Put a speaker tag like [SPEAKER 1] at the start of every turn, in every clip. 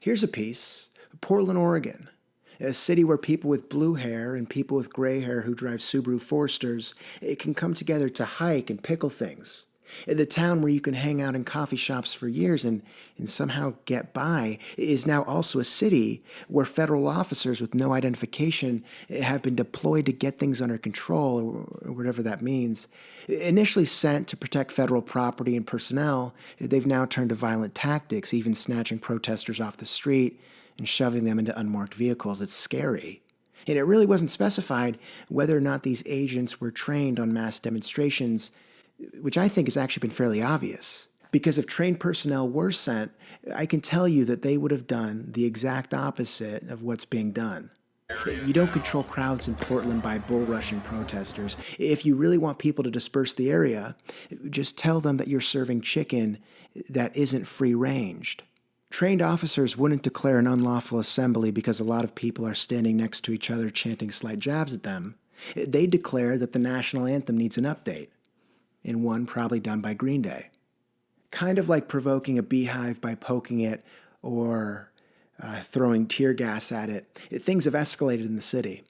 [SPEAKER 1] Here's a piece. Portland, Oregon. A city where people with blue hair and people with gray hair who drive Subaru Foresters can come together to hike and pickle things. The town where you can hang out in coffee shops for years and somehow get by is now also a city where federal officers with no identification have been deployed to get things under control, or whatever that means. Initially sent to protect federal property and personnel, they've now turned to violent tactics, even snatching protesters off the street and shoving them into unmarked vehicles. It's scary. And it really wasn't specified whether or not these agents were trained on mass demonstrations, which I think has actually been fairly obvious. Because if trained personnel were sent, I can tell you that they would have done the exact opposite of what's being done. You don't control crowds in Portland by bull-rushing protesters. If you really want people to disperse the area, just tell them that you're serving chicken that isn't free-ranged. Trained officers wouldn't declare an unlawful assembly because a lot of people are standing next to each other chanting slight jabs at them. They'd declare that the national anthem needs an update, and one probably done by Green Day. Kind of like provoking a beehive by poking it or throwing tear gas at it. Things have escalated in the city.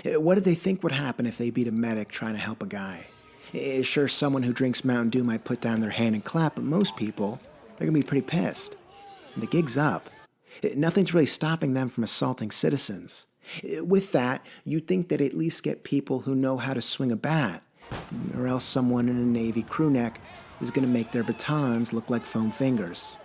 [SPEAKER 1] What do they think would happen if they beat a medic trying to help a guy? Sure, someone who drinks Mountain Dew might put down their hand and clap, but most people, they're going to be pretty pissed. And the gig's up. Nothing's really stopping them from assaulting citizens. With that, you'd think that at least get people who know how to swing a bat, or else someone in a Navy crew neck is going to make their batons look like foam fingers.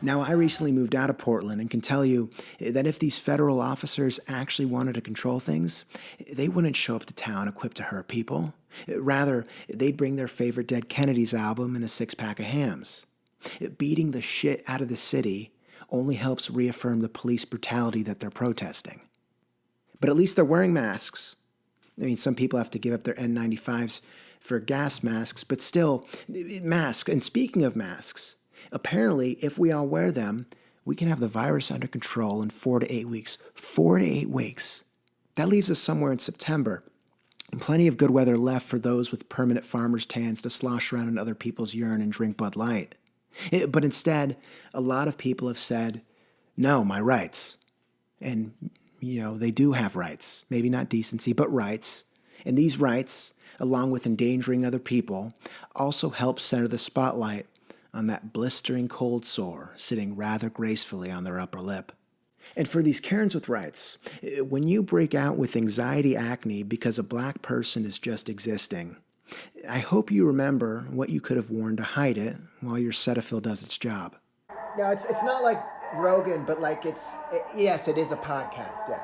[SPEAKER 1] Now, I recently moved out of Portland and can tell you that if these federal officers actually wanted to control things, they wouldn't show up to town equipped to hurt people. Rather, they'd bring their favorite Dead Kennedys album and a six-pack of hams. Beating the shit out of the city only helps reaffirm the police brutality that they're protesting. But at least they're wearing masks. I mean, some people have to give up their N95s for gas masks, but still, masks. And speaking of masks, apparently, if we all wear them, we can have the virus under control in 4 to 8 weeks. 4 to 8 weeks. That leaves us somewhere in September. And plenty of good weather left for those with permanent farmer's tans to slosh around in other people's urine and drink Bud Light. But instead, a lot of people have said, no, my rights. And, they do have rights. Maybe not decency, but rights. And these rights, along with endangering other people, also help center the spotlight on that blistering cold sore sitting rather gracefully on their upper lip. And for these Karens with rights, when you break out with anxiety acne because a black person is just existing, I hope you remember what you could have worn to hide it while your Cetaphil does its job. No, it's not like Rogan, but like yes, it is a podcast, yeah.